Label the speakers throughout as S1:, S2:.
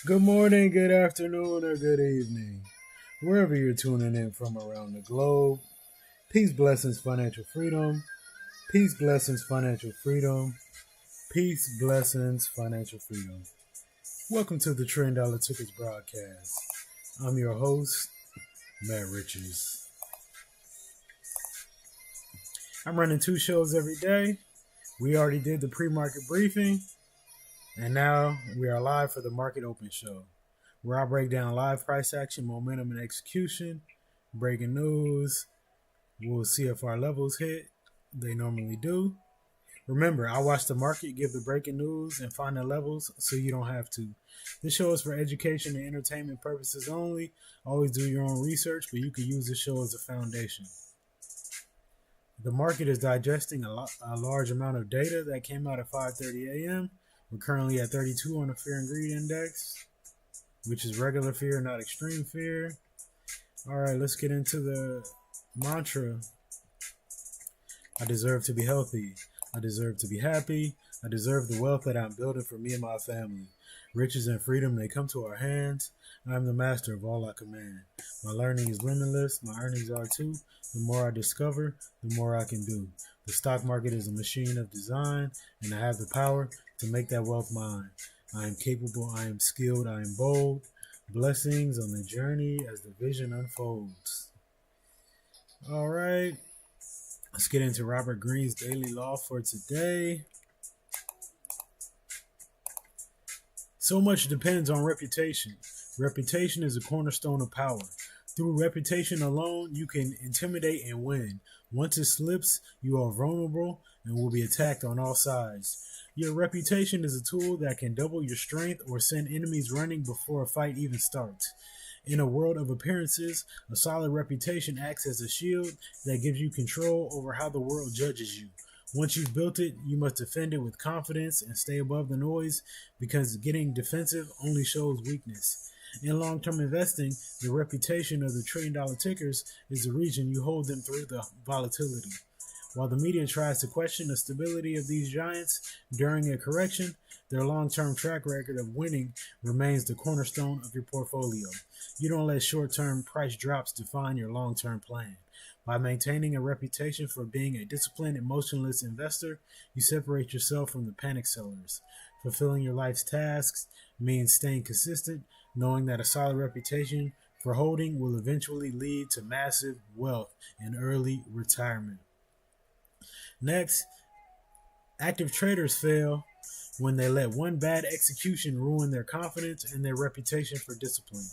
S1: Good morning, good afternoon, or good evening. Wherever you're tuning in from around the globe, peace, blessings, financial freedom. Peace, blessings, financial freedom. Peace, blessings, financial freedom. Welcome to the Trend Dollar Tickets broadcast. I'm your host, Matt Richards. I'm running two shows every day. We already did the pre-market briefing, and now we are live for the Market Open show, where I break down live price action, momentum, and execution, breaking news. We'll see if our levels hit. They normally do. Remember, I watch the market, give the breaking news, and find the levels so you don't have to. This show is for education and entertainment purposes only. Always do your own research, but you can use this show as a foundation. The market is digesting a large amount of data that came out at 5:30 a.m. We're currently at 32 on the Fear and Greed Index, which is regular fear, not extreme fear. All right, let's get into the mantra. I deserve to be healthy. I deserve to be happy. I deserve the wealth that I'm building for me and my family. Riches and freedom, they come to our hands. I am the master of all I command. My learning is limitless. My earnings are too. The more I discover, the more I can do. The stock market is a machine of design, and I have the power to make that wealth mine. I am capable. I am skilled. I am bold. Blessings on the journey as the vision unfolds. All right. Let's get into Robert Greene's daily law for today. So much depends on reputation. Reputation is a cornerstone of power. Through reputation alone, you can intimidate and win. Once it slips, you are vulnerable and will be attacked on all sides. Your reputation is a tool that can double your strength or send enemies running before a fight even starts. In a world of appearances, a solid reputation acts as a shield that gives you control over how the world judges you. Once you've built it, you must defend it with confidence and stay above the noise, because getting defensive only shows weakness. In long-term investing, the reputation of the trillion-dollar tickers is the reason you hold them through the volatility. While the media tries to question the stability of these giants during a correction, their long-term track record of winning remains the cornerstone of your portfolio. You don't let short-term price drops define your long-term plan. By maintaining a reputation for being a disciplined, emotionless investor, you separate yourself from the panic sellers. Fulfilling your life's tasks means staying consistent, knowing that a solid reputation for holding will eventually lead to massive wealth and early retirement. Next, active traders fail when they let one bad execution ruin their confidence and their reputation for discipline.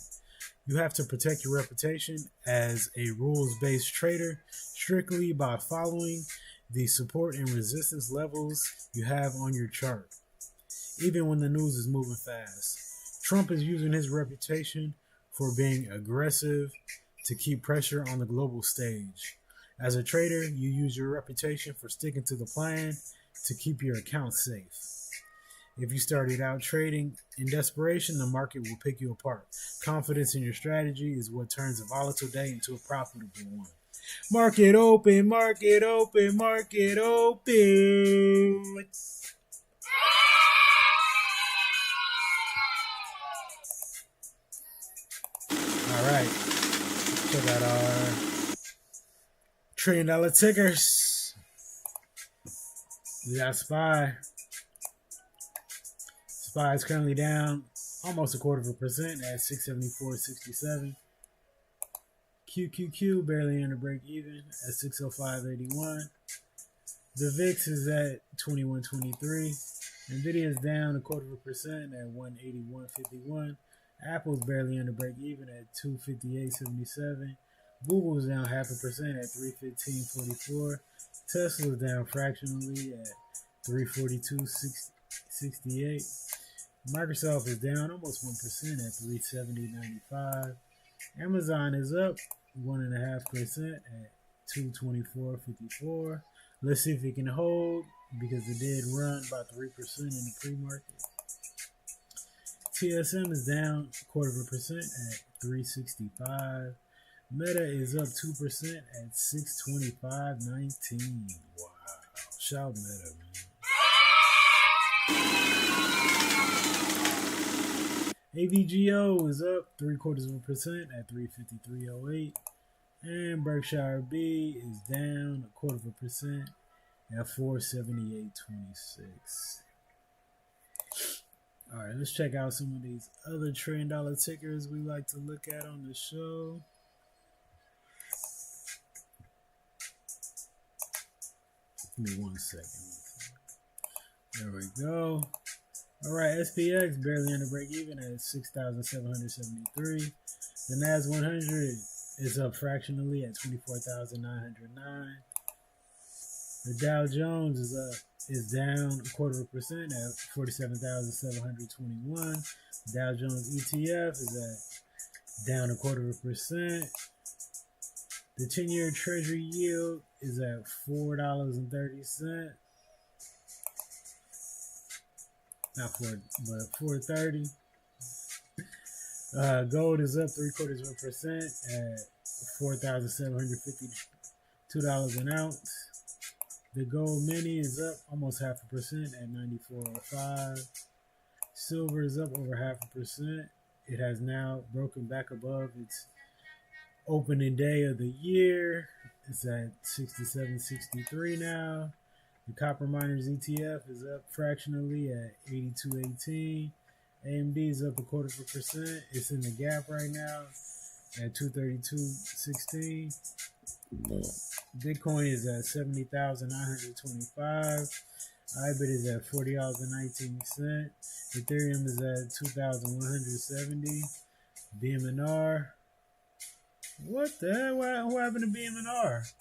S1: You have to protect your reputation as a rules-based trader strictly by following the support and resistance levels you have on your chart, even when the news is moving fast. Trump is using his reputation for being aggressive to keep pressure on the global stage. As a trader, you use your reputation for sticking to the plan to keep your account safe. If you started out trading in desperation, the market will pick you apart. Confidence in your strategy is what turns a volatile day into a profitable one. Market open, market open, market open. All right, check out our trillion-dollar tickers. We got SPY. SPY is currently down almost 0.25% at 674.67. QQQ barely under break even at 605.81. The VIX is at 21.23. NVIDIA is down 0.25% at 181.51. Apple's barely under break even at 258.77. Google is down 0.5% at 315.44. Tesla is down fractionally at 342.68. Microsoft is down almost 1% at 370.95. Amazon is up 1.5% at 224.54. Let's see if it can hold, because it did run about 3% in the pre-market. TSM is down 0.25% at 365. Meta is up 2% at 625.19. Wow. Shout Meta, man. AVGO is up 0.75% at 353.08. And brk.b is down 0.25% at 478.26. All right, let's check out some of these other $1 trillion tickers we like to look at on the show. Give me 1 second. There we go. All right, SPX barely under break even at 6,773. The NAS 100 is up fractionally at 24,909. The Dow Jones is down 0.25% at 47,721. Dow Jones ETF is down 0.25%. The 10-year Treasury yield is at $4.30. Not 4, but 4.30. Gold is up 0.75% at $4,752 an ounce. The gold mini is up almost 0.5% at 94.05. Silver is up over 0.5%. It has now broken back above its opening day of the year. It's at 67.63 now. The copper miners ETF is up fractionally at 82.18. AMD is up 0.25%. It's in the gap right now at 232.16. Bitcoin is at 70,925. IBIT is at $40.19. Ethereum is at 2,170. BMNR. What the hell? What happened to BMNR?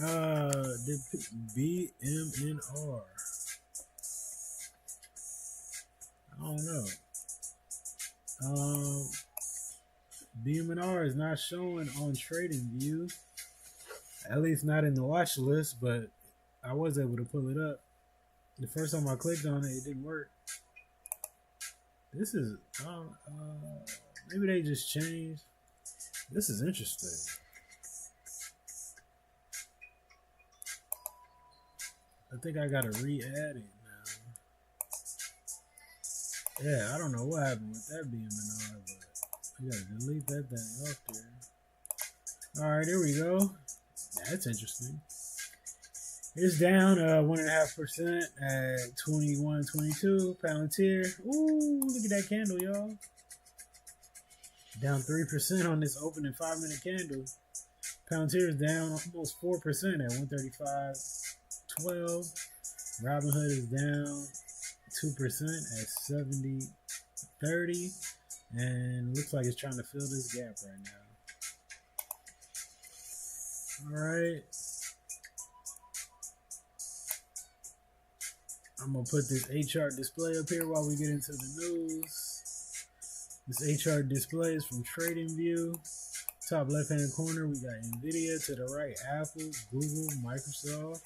S1: The BMNR. I don't know. BMNR is not showing on TradingView, at least not in the watch list, but I was able to pull it up. The first time I clicked on it, it didn't work. This is, maybe they just changed. This is interesting. I think I gotta re-add it now. Yeah, I don't know what happened with that BMNR, but I gotta delete that thing off there. Alright, here we go. That's interesting. It's down 1.5% at 21.22. Palantir. Ooh, look at that candle, y'all. Down 3% on this opening 5-minute candle. Palantir is down almost 4% at 135.12. Robinhood is down 2% at 70.30. And looks like it's trying to fill this gap right now. Alright. I'm going to put this HR display up here while we get into the news. This HR display is from TradingView. Top left-hand corner, we got NVIDIA. To the right, Apple, Google, Microsoft.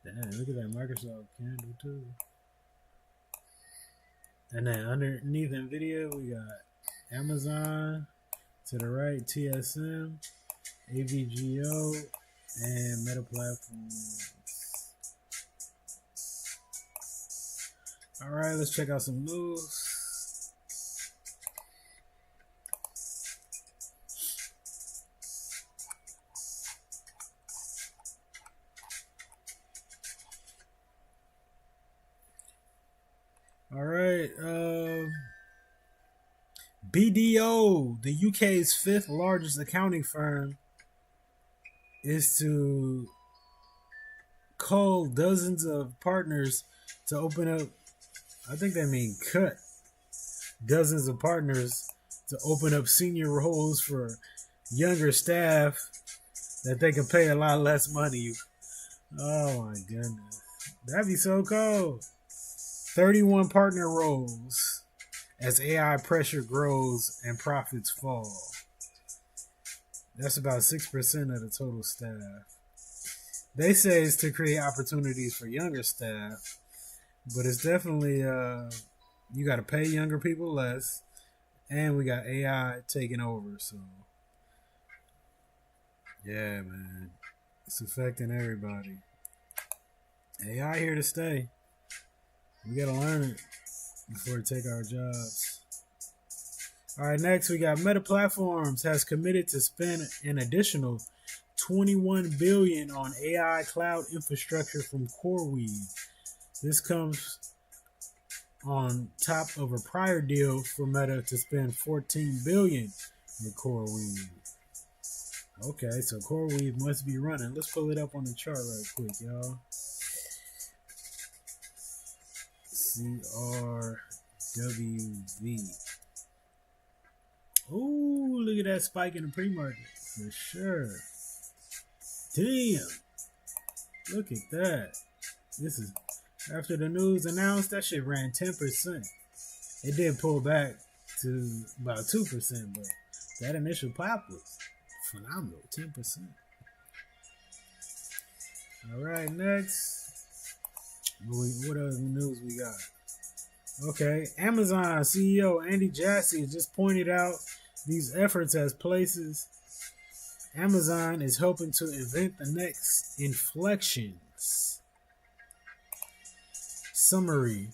S1: Damn, look at that Microsoft candle too. And then underneath NVIDIA, we got Amazon. To the right, TSM, AVGO, and Meta Platforms. All right, let's check out some news. All right, BDO, the UK's 5th largest accounting firm, is to cull dozens of partners to open up, I think they mean cut dozens of partners to open up senior roles for younger staff that they can pay a lot less money. Oh my goodness. That'd be so cool. 31 partner roles as AI pressure grows and profits fall. That's about 6% of the total staff. They say it's to create opportunities for younger staff, but it's definitely, you got to pay younger people less, and we got AI taking over, so yeah, man. It's affecting everybody. AI here to stay. We gotta learn it before it take our jobs. All right, next we got Meta Platforms has committed to spend an additional $21 billion on AI cloud infrastructure from CoreWeave. This comes on top of a prior deal for Meta to spend $14 billion with CoreWeave. Okay, so CoreWeave must be running. Let's pull it up on the chart right quick, y'all. CRWV. Ooh, look at that spike in the pre-market. For sure. Damn. Look at that. This is after the news announced, that shit ran 10%. It did pull back to about 2%, but that initial pop was phenomenal. 10%. All right, next. What other news we got? Okay, Amazon CEO Andy Jassy just pointed out these efforts as places Amazon is hoping to invent the next inflections. Summary: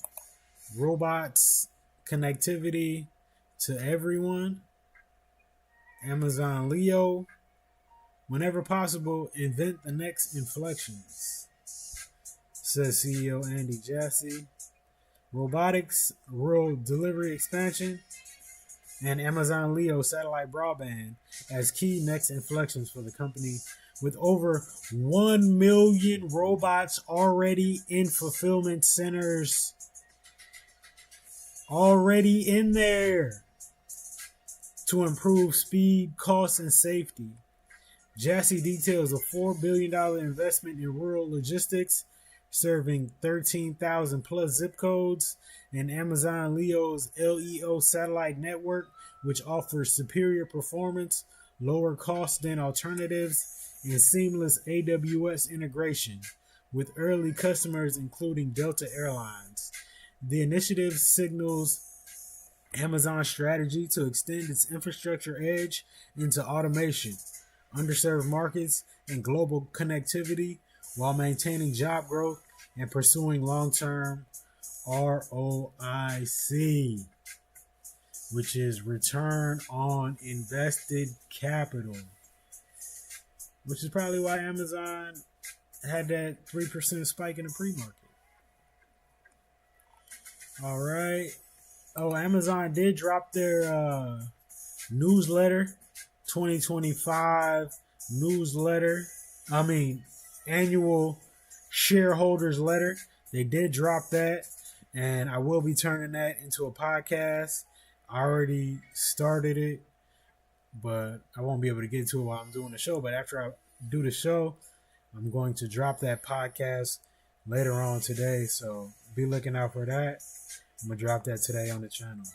S1: robots, connectivity to everyone. Amazon Leo, whenever possible, invent the next inflections, says CEO Andy Jassy. Robotics, rural delivery expansion, and Amazon Leo satellite broadband as key next inflections for the company, with over 1 million robots already in fulfillment centers. Already in there to improve speed, cost, and safety. Jassy details a $4 billion investment in rural logistics, serving 13,000 plus zip codes, and Amazon Leo's LEO satellite network, which offers superior performance, lower cost than alternatives, and seamless AWS integration, with early customers including Delta Airlines. The initiative signals Amazon's strategy to extend its infrastructure edge into automation, underserved markets, and global connectivity, while maintaining job growth and pursuing long-term ROIC, which is return on invested capital, which is probably why Amazon had that 3% spike in the pre-market. All right. Oh, Amazon did drop their newsletter, 2025 newsletter. Annual shareholders letter. They did drop that, and I will be turning that into a podcast. I already started it, but I won't be able to get to it while I'm doing the show. But after I do the show, I'm going to drop that podcast later on today, so be looking out for that. I'm going to drop that today on the channel.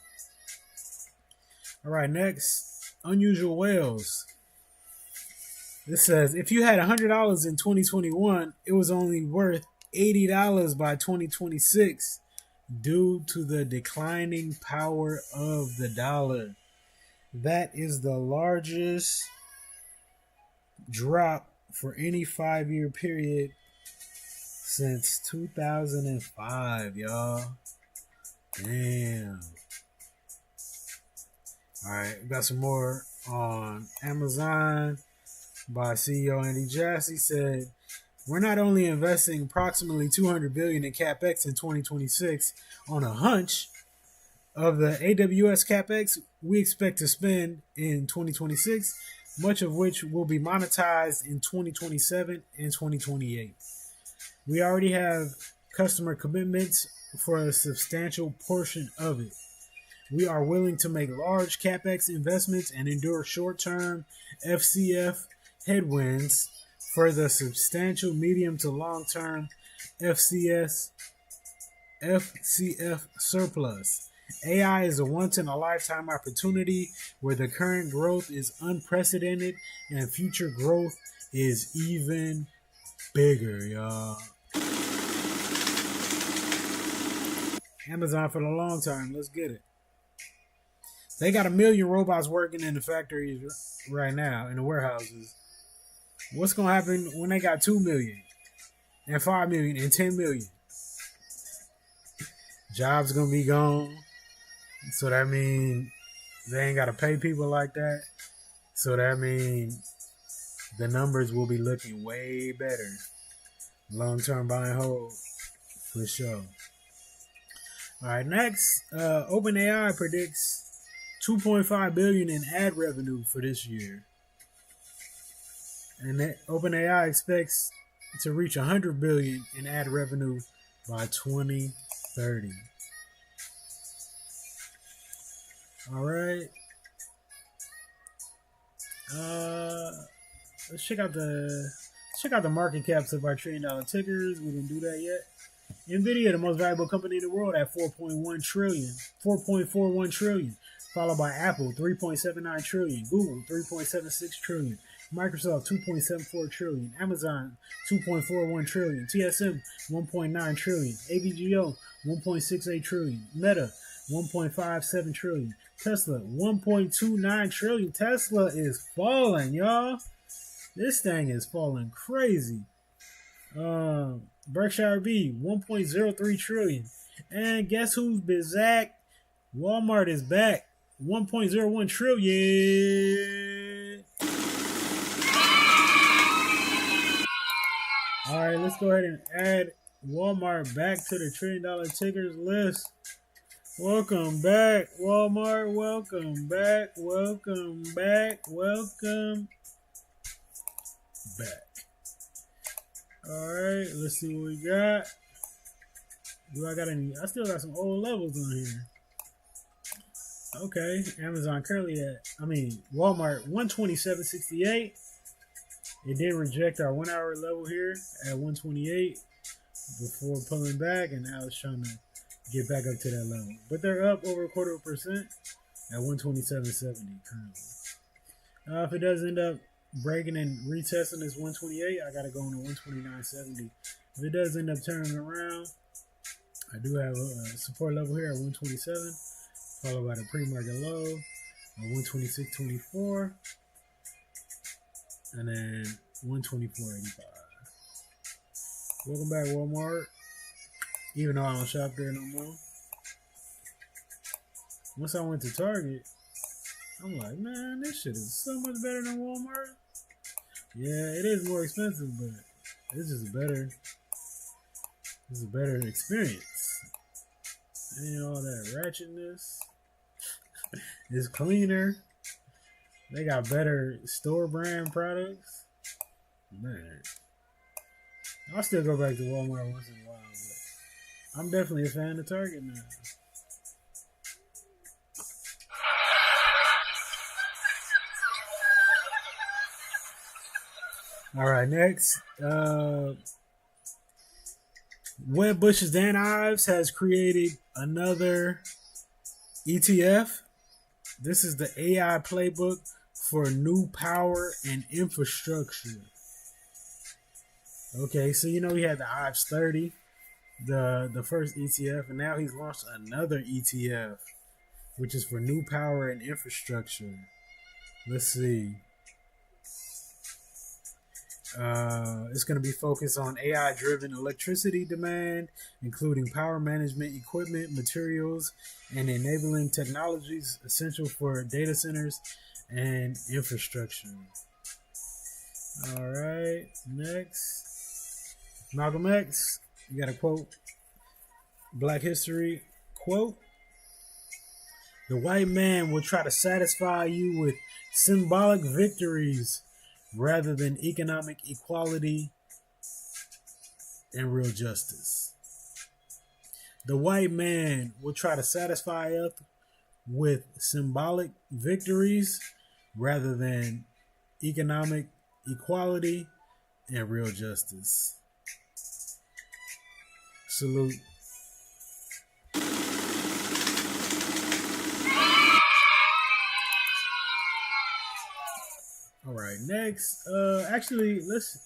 S1: All right, next, unusual whales. This says, if you had $100 in 2021, it was only worth $80 by 2026 due to the declining power of the dollar. That is the largest drop for any 5-year period since 2005, y'all. Damn. All right, we got some more on Amazon by CEO Andy Jassy. Said, we're not only investing approximately $200 billion in CapEx in 2026 on a hunch of the AWS CapEx we expect to spend in 2026, much of which will be monetized in 2027 and 2028. We already have customer commitments for a substantial portion of it. We are willing to make large CapEx investments and endure short-term FCF headwinds for the substantial medium to long-term FCF surplus. AI is a once-in-a-lifetime opportunity where the current growth is unprecedented and future growth is even bigger, y'all. Amazon for the long term. Let's get it. They got 1 million robots working in the factories right now, in the warehouses. What's gonna happen when they got 2 million and 5 million and 10 million? Jobs gonna be gone. So that means they ain't gotta pay people like that. So that means the numbers will be looking way better. Long-term buy and hold for sure. All right, next, OpenAI predicts 2.5 billion in ad revenue for this year, and OpenAI expects to reach 100 billion in ad revenue by 2030. All right. Let's check out the market caps of our $1 trillion tickers. We didn't do that yet. NVDA, the most valuable company in the world, at 4.41 trillion, followed by Apple, 3.79 trillion, Google, 3.76 trillion, Microsoft, 2.74 trillion, Amazon, 2.41 trillion, TSM, 1.9 trillion, AVGO, 1.68 trillion, Meta, 1.57 trillion, Tesla, 1.29 trillion. Tesla is falling, y'all. This thing is falling crazy. brk.b, 1.03 trillion. And guess who's back? Walmart is back. 1.01 trillion. All right, let's go ahead and add Walmart back to the $1 trillion tickers list. Welcome back, Walmart. Welcome back. Welcome back. Welcome back. All right, let's see what we got. Do I got any? I still got some old levels on here. Okay, Amazon currently Walmart 127.68. It did reject our 1 hour level here at 128 before pulling back, and now it's trying to get back up to that level. But they're up over 0.25% at 127.70 currently. If it does end up breaking and retesting this 128, I gotta go on to 129.70. If it does end up turning around, I do have a support level here at 127, followed by the pre-market low at 126.24, and then 124.85. Welcome back, Walmart. Even though I don't shop there no more. Once I went to Target, I'm like, man, this shit is so much better than Walmart. Yeah, it is more expensive, but this is a better experience. Ain't all that ratchetness. It's cleaner. They got better store brand products. Man, I'll still go back to Walmart once in a while, but I'm definitely a fan of Target now. All right, next. Wedbush's Dan Ives has created another ETF. This is the AI playbook for new power and infrastructure. Okay, so we had the Ives 30, the first ETF, and now he's launched another ETF, which is for new power and infrastructure. Let's see. It's going to be focused on AI-driven electricity demand, including power management equipment, materials, and enabling technologies essential for data centers and infrastructure. All right, next. Malcolm X, you got a quote. Black History quote. The white man will try to satisfy you with symbolic victories rather than economic equality and real justice. The white man will try to satisfy us with symbolic victories rather than economic equality and real justice. Salute. All right, next, actually, let's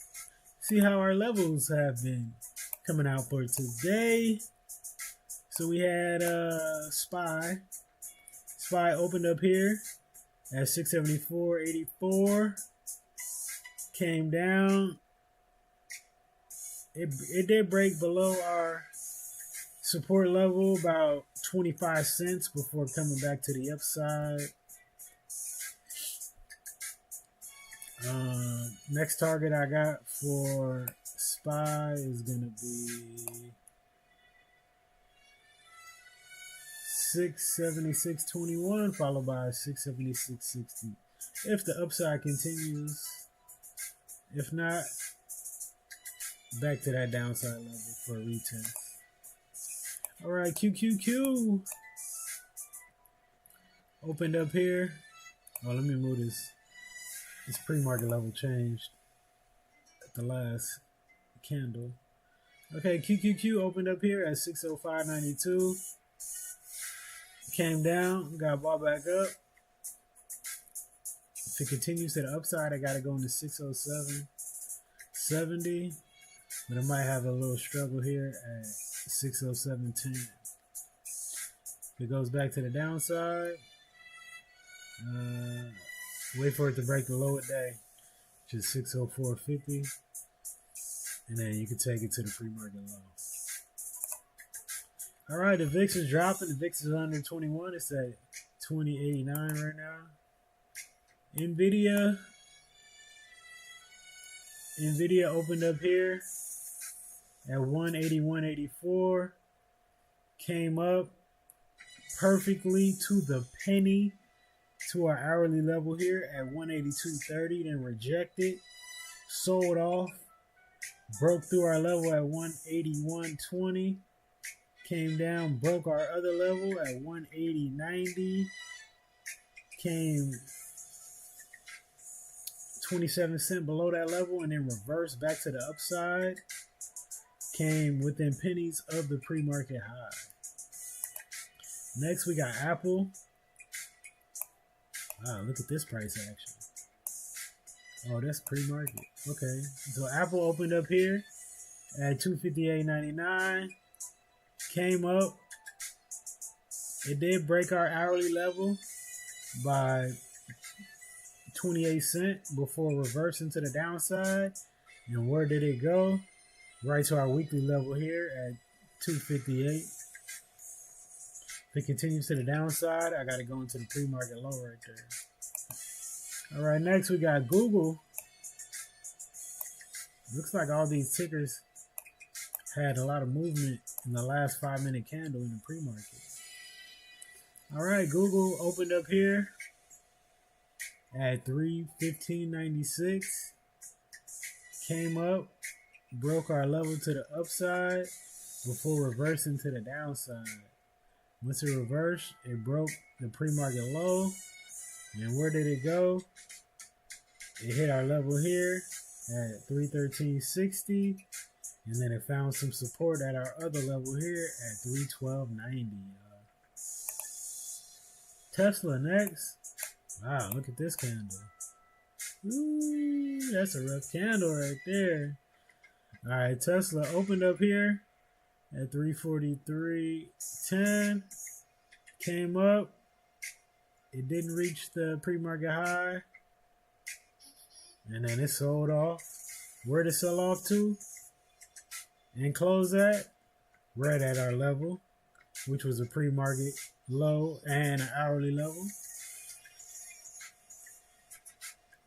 S1: see how our levels have been coming out for today. So we had SPY. SPY opened up here at 674.84. came down. It did break below our support level about 25 cents before coming back to the upside. Next target I got for SPY is going to be 676.21 followed by 676.60 if the upside continues. If not, back to that downside level for a retest. All right, QQQ opened up here. Oh, let me move this. This pre-market level changed at the last candle. Okay, QQQ opened up here at 605.92. Came down, got bought back up. If it continues to the upside, I got to go into 607.70. But I might have a little struggle here at 607.10. If it goes back to the downside, wait for it to break the low of day, which is 604.50. And then you can take it to the pre-market low. All right, the VIX is dropping. The VIX is under 21. It's at 20.89 right now. NVIDIA opened up here at 181.84. Came up perfectly to the penny to our hourly level here at 182.30. Then rejected, sold off, broke through our level at 181.20. Came down, broke our other level at 180.90. Came 27 cents below that level and then reversed back to the upside. Came within pennies of the pre-market high. Next, we got Apple. Wow, look at this price action. Oh, that's pre-market. Okay, so Apple opened up here at 258.99. Came up. It did break our hourly level by 28 cents before reversing to the downside. And where did it go? Right to our weekly level here at 258. If it continues to the downside, I got to go into the pre-market low right there. All right, next we got Google. Looks like all these tickers had a lot of movement in the last 5-minute candle in the pre-market. All right, Google opened up here at 315.96. Came up, broke our level to the upside before reversing to the downside. Once it reversed, it broke the pre-market low. And where did it go? It hit our level here at 313.60. And then it found some support at our other level here at 312.90. Tesla next. Wow, look at this candle. Ooh, that's a rough candle right there. All right, Tesla opened up here at 343.10. Came up. It didn't reach the pre-market high. And then it sold off. Where did it sell off to? And close at? Right at our level, which was a pre-market low and an hourly level.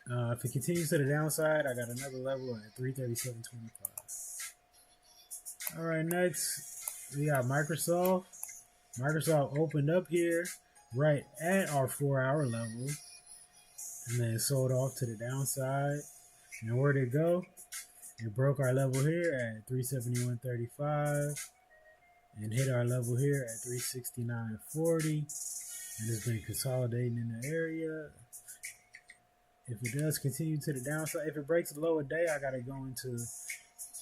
S1: If it continues to the downside, I got another level at 337.25. All right, next we got Microsoft. Microsoft opened up here right at our 4-hour level and then sold off to the downside. And where'd it go? It broke our level here at 371.35 and hit our level here at 369.40. And it's been consolidating in the area. If it does continue to the downside, if it breaks the lower day, I got to go into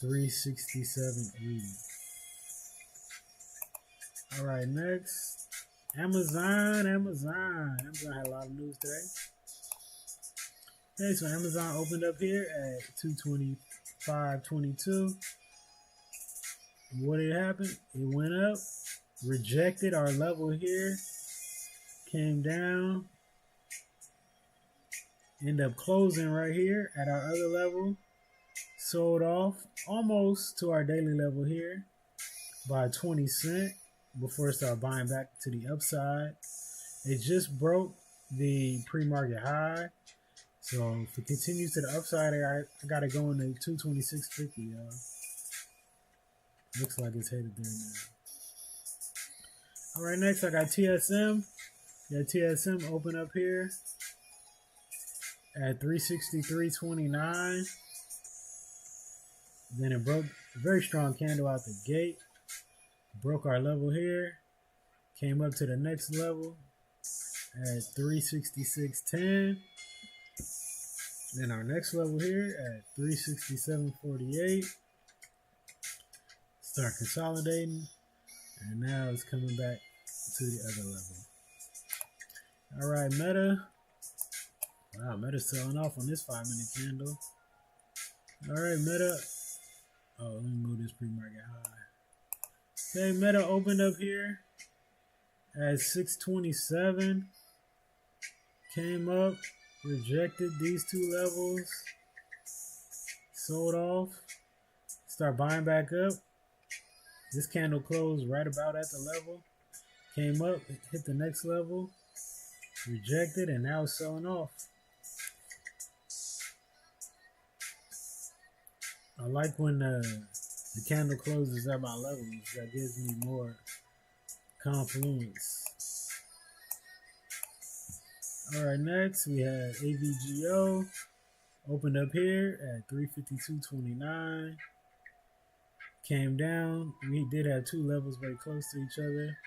S1: 367.80. All right, next, Amazon had a lot of news today. Okay, so Amazon opened up here at 225.22. What did happen? It went up, rejected our level here, came down, End up closing right here at our other level. Sold off almost to our daily level here by 20 cents before it started buying back to the upside. It just broke the pre-market high. So if it continues to the upside, I got to go into 226.50, y'all. Looks like it's headed there now. All right, next I got TSM. Yeah, TSM open up here at 363.29. Then it broke a very strong candle out the gate. Broke our level here. Came up to the next level at 366.10. Then our next level here at 367.48. Start consolidating. And now it's coming back to the other level. All right, Meta. Wow, Meta's selling off on this 5-minute candle. All right, Meta. Oh, let me move this pre-market high. Okay, Meta opened up here at 627. Came up, rejected these two levels. Sold off. Start buying back up. This candle closed right about at the level. Came up, hit the next level. Rejected, and now it's selling off. I like when the candle closes at my levels. That gives me more confluence. All right, next we have AVGO. Opened up here at 352.29. Came down. We did have two levels very close to each other.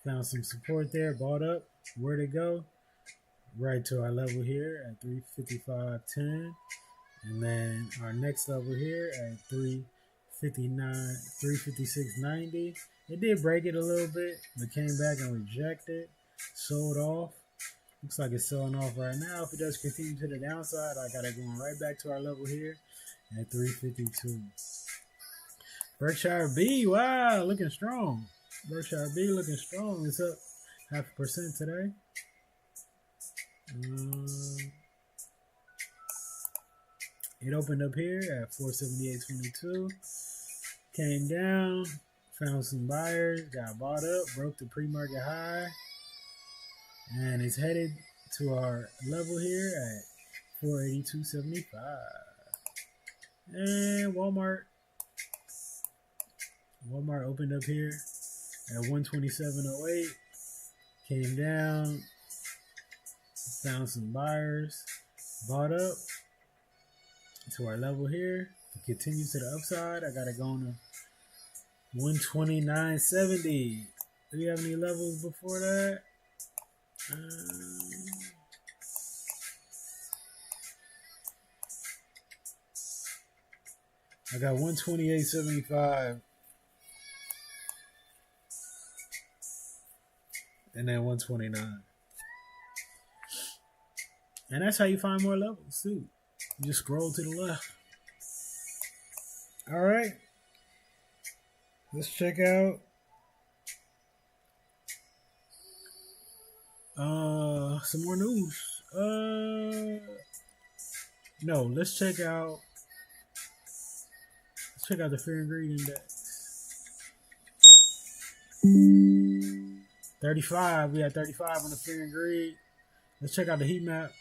S1: Found some support there. Bought up. Where'd it go? Right to our level here at 355.10. And then our next level here at 356.90. It did break it a little bit, but came back and rejected. Sold off. Looks like it's selling off right now. If it does continue to the downside, I got it going right back to our level here at 352. Berkshire.B, wow, looking strong. Berkshire.B looking strong. It's up 0.5% today. It opened up here at 478.22. Came down, found some buyers, got bought up, broke the pre-market high, and it's headed to our level here at 482.75. And Walmart opened up here at 127.08. Came down, found some buyers, bought up to our level here. It continues to the upside. I got it going to 129.70. Do we have any levels before that? I got 128.75. And then 129. And that's how you find more levels too. You just scroll to the left. All right. Let's check out some more news. No, let's check out the Fear and Greed Index. 35. We had 35 on the Fear and Greed. Let's check out the heat map.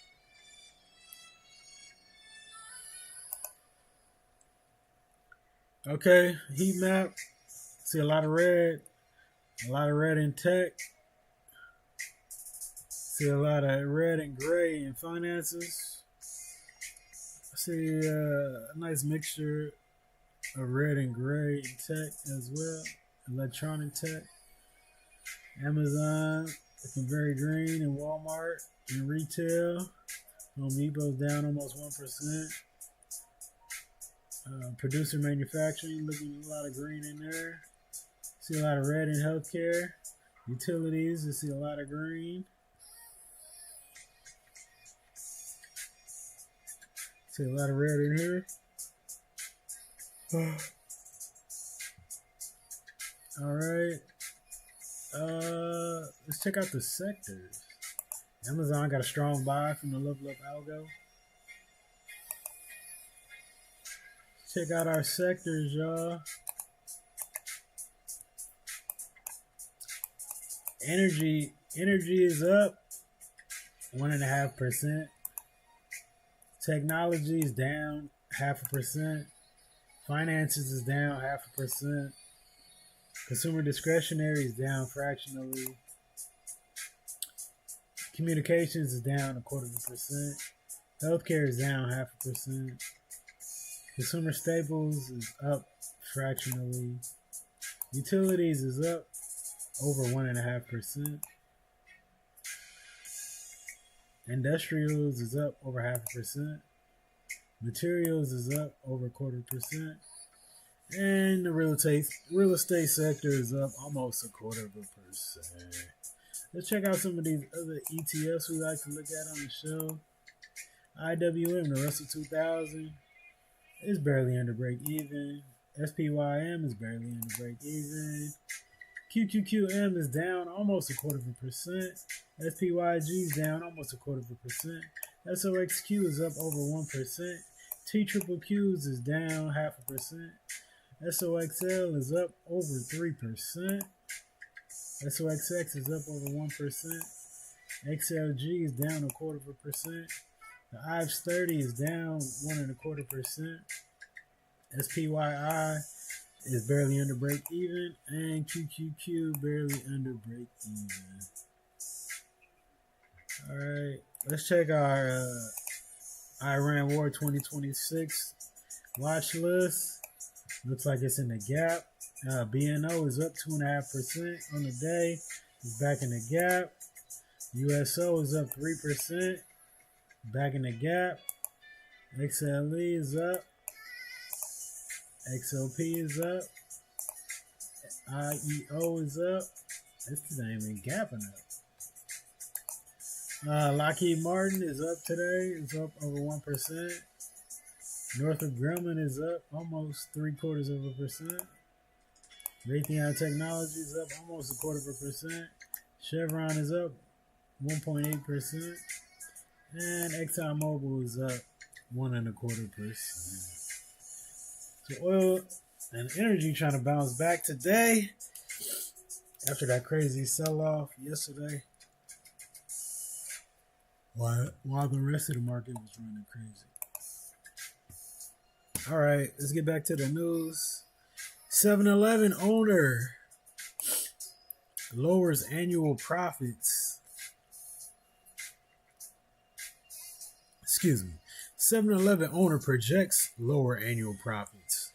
S1: Okay, heat map. See a lot of red. A lot of red in tech. See a lot of red and gray in finances. I see a nice mixture of red and gray in tech as well. Electronic tech. Amazon looking very green, in Walmart, in retail. Home Depot's down almost 1%. Producer manufacturing looking a lot of green in there. See a lot of red in healthcare. Utilities, you see a lot of green. See a lot of red in here. All right. Let's check out the sectors. Amazon got a strong buy from the level up algo. Check out our sectors, y'all. Energy is up 1.5%. Technology is down 0.5%. Finances is down 0.5%. Consumer discretionary is down fractionally. Communications is down 0.25%. Healthcare is down 0.5%. Consumer staples is up fractionally. Utilities is up over 1.5%. Industrials is up over 0.5%. Materials is up over 0.25%. And the real estate sector is up almost 0.25%. Let's check out some of these other ETFs we like to look at on the show. IWM, the Russell 2000, is barely under break even. SPYM is barely under break even. QQQM is down almost 0.25%. SPYG is down almost 0.25%. SOXQ is up over 1%. TQQs is down 0.5%. SOXL is up over 3%. SOXX is up over 1%. XLG is down 0.25%. The IVES 30 is down 1.25%. SPYI is barely under break even, and QQQ barely under break even. All right, let's check our Iran War 2026 watch list. Looks like it's in the gap. BNO is up 2.5% on the day. It's back in the gap. USO is up 3%. Back in the gap. XLE is up. XOP is up. IEO is up. This not even gapping up. Lockheed Martin is up today. It's up over 1%. Northrop Grumman is up almost 0.75%. Raytheon Technology is up almost 0.25%. Chevron is up 1.8%. And ExxonMobil is up 1.25%. So oil and energy trying to bounce back today after that crazy sell-off yesterday. While the rest of the market was running crazy. All right, let's get back to the news. 7-Eleven owner lowers annual profits. 7-Eleven owner projects lower annual profits.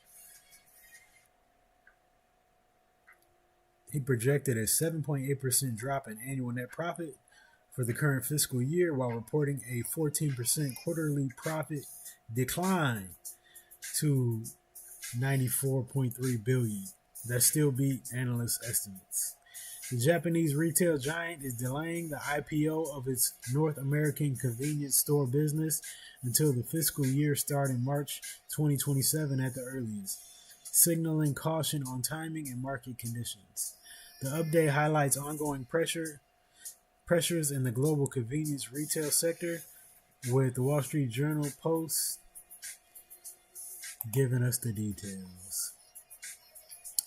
S1: He projected a 7.8% drop in annual net profit for the current fiscal year while reporting a 14% quarterly profit decline to $94.3 billion. That still beat analyst estimates. The Japanese retail giant is delaying the IPO of its North American convenience store business until the fiscal year starting March 2027 at the earliest, signaling caution on timing and market conditions. The update highlights ongoing pressures in the global convenience retail sector, with the Wall Street Journal Post giving us the details.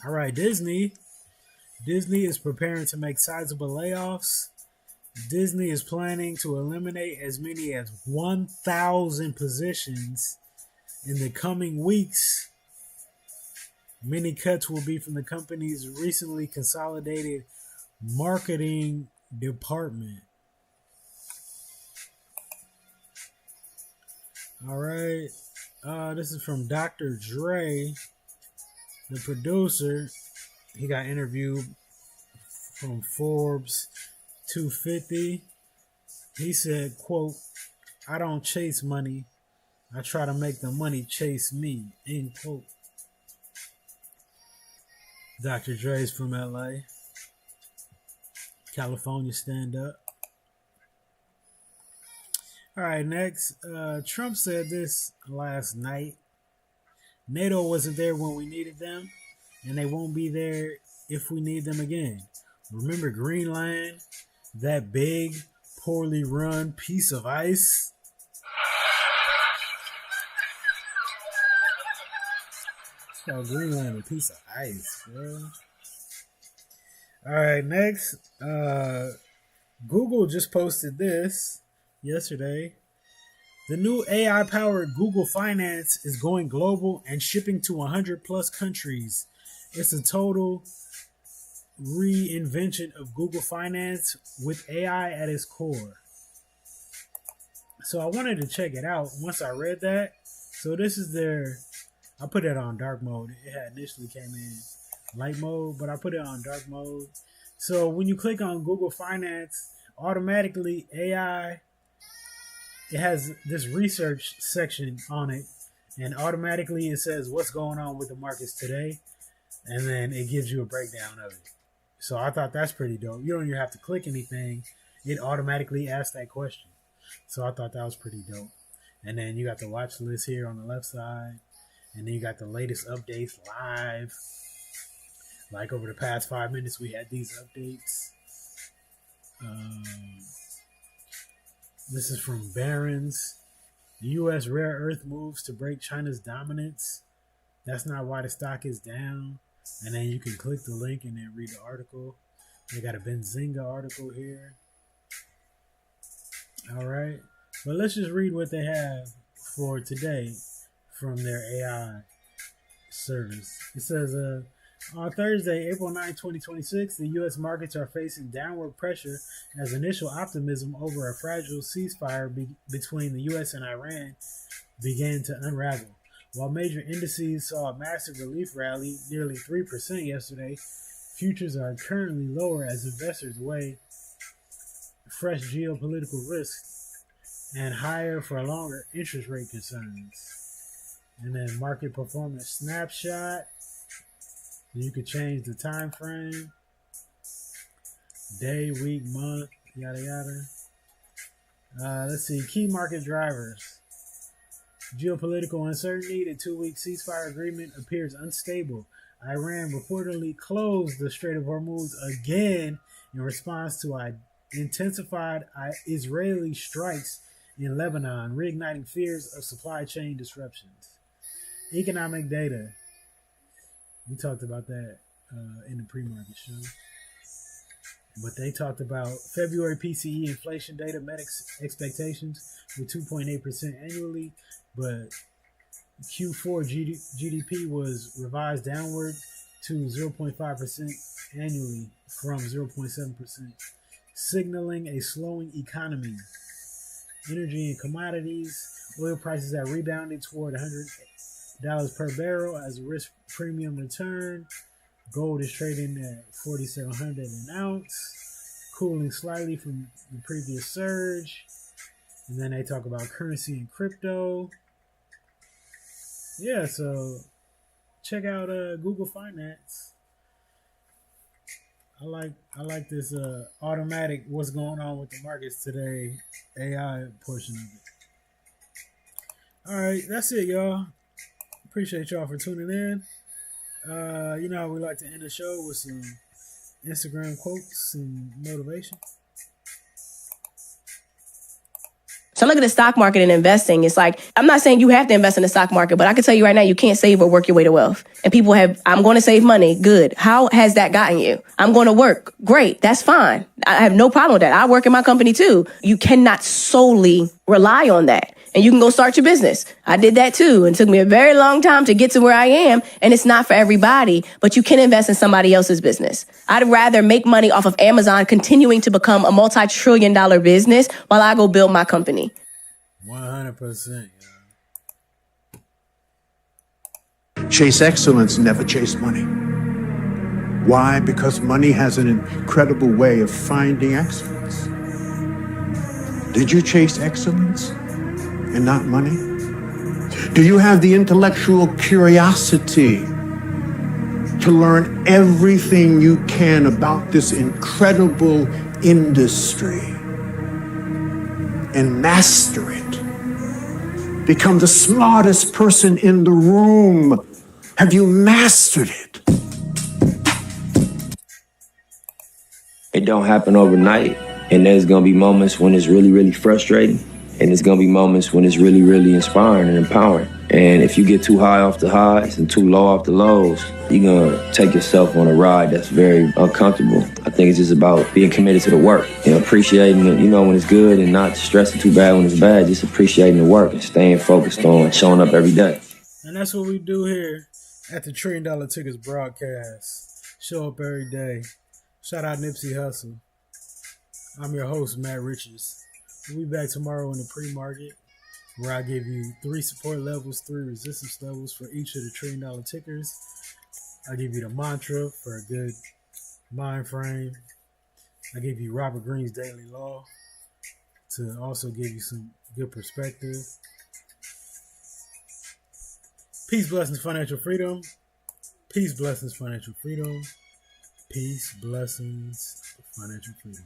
S1: All right, Disney is preparing to make sizable layoffs. Disney is planning to eliminate as many as 1,000 positions in the coming weeks. Many cuts will be from the company's recently consolidated marketing department. All right. This is from Dr. Dre, the producer. He got interviewed from Forbes 250. He said, quote, "I don't chase money. I try to make the money chase me," end quote. Dr. Dre's from LA. California stand up. All right, next. Trump said this last night. NATO wasn't there when we needed them, and they won't be there if we need them again. Remember Greenland? That big, poorly run piece of ice? Call Greenland a piece of ice, bro. All right, next. Google just posted this yesterday. The new AI-powered Google Finance is going global and shipping to 100 plus countries. It's a total reinvention of Google Finance with AI at its core. So I wanted to check it out once I read that. So this is their, I put it on dark mode. It had initially came in light mode, but I put it on dark mode. So when you click on Google Finance, automatically AI, it has this research section on it, and automatically it says what's going on with the markets today, and then it gives you a breakdown of it. So I thought that's pretty dope. You don't even have to click anything. It automatically asks that question. So I thought that was pretty dope. And then you got the watch list here on the left side, and then you got the latest updates live. Like over the past 5 minutes, we had these updates. This is from Barron's. The U.S. rare earth moves to break China's dominance. That's not why the stock is down. And then you can click the link and then read the article. They got a Benzinga article here. All right. But let's just read what they have for today from their AI service. It says, on Thursday, April 9, 2026, the U.S. markets are facing downward pressure as initial optimism over a fragile ceasefire between the U.S. and Iran began to unravel. While major indices saw a massive relief rally, nearly 3% yesterday, futures are currently lower as investors weigh fresh geopolitical risks and higher for longer interest rate concerns. And then market performance snapshot. You could change the time frame, day, week, month, yada yada. Let's see, key market drivers. Geopolitical uncertainty. The 2-week ceasefire agreement appears unstable. Iran reportedly closed the Strait of Hormuz again in response to intensified Israeli strikes in Lebanon, reigniting fears of supply chain disruptions. Economic data. We talked about that in the pre-market show. But they talked about February PCE inflation data met expectations with 2.8% annually, but Q4 GDP was revised downward to 0.5% annually from 0.7%, signaling a slowing economy. Energy and commodities. Oil prices have rebounded toward $100 per barrel as a risk premium return. Gold is trading at $4,700 an ounce, cooling slightly from the previous surge. And then they talk about currency and crypto. Yeah, so check out Google Finance. I like this automatic what's going on with the markets today AI portion of it. All right, that's it, y'all. Appreciate y'all for tuning in. You know how we like to end the show with some Instagram quotes and motivation.
S2: So look at the stock market and investing. It's like, I'm not saying you have to invest in the stock market, but I can tell you right now, you can't save or work your way to wealth. And people have, I'm going to save money. Good. How has that gotten you? I'm going to work. Great. That's fine. I have no problem with that. I work in my company too. You cannot solely rely on that. And you can go start your business. I did that too. And it took me a very long time to get to where I am. And it's not for everybody, but you can invest in somebody else's business. I'd rather make money off of Amazon continuing to become a multi-trillion-dollar business while I go build my company.
S1: 100%.
S3: Chase excellence, never chase money. Why? Because money has an incredible way of finding excellence. Did you chase excellence and not money? Do you have the intellectual curiosity to learn everything you can about this incredible industry and master it? Become the smartest person in the room. Have you mastered it?
S4: It don't happen overnight, and there's gonna be moments when it's really, really frustrating, and there's gonna be moments when it's really, really inspiring and empowering. And if you get too high off the highs and too low off the lows, you're gonna take yourself on a ride that's very uncomfortable. I think it's just about being committed to the work and appreciating it, when it's good and not stressing too bad when it's bad, just appreciating the work and staying focused on showing up every day.
S1: And that's what we do here at the $1 Trillion Tickets broadcast. Show up every day. Shout out Nipsey Hussle. I'm your host, Matt Richards. We'll be back tomorrow in the pre-market, where I give you 3 support levels, 3 resistance levels for each of the $1 Trillion tickers. I give you the mantra for a good mind frame. I give you Robert Greene's Daily Law to also give you some good perspective. Peace, blessings, financial freedom. Peace, blessings, financial freedom. Peace, blessings, financial freedom.